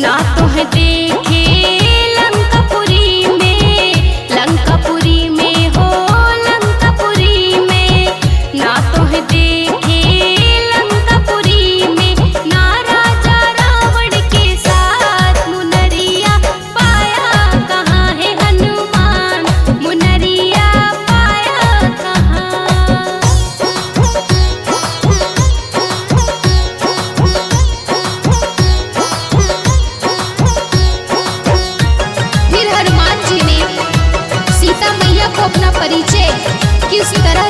ना तोह देखे लंकापुरी में हो लंकापुरी में, ना तोह देखे लंकापुरी में, ना राजा रावण के साथ मुनरिया पाया कहाँ है हनुमान, मुनरिया पाया कहाँ। फिर हनुमान जी ने सीता मैया को अपना परिचय किस तरह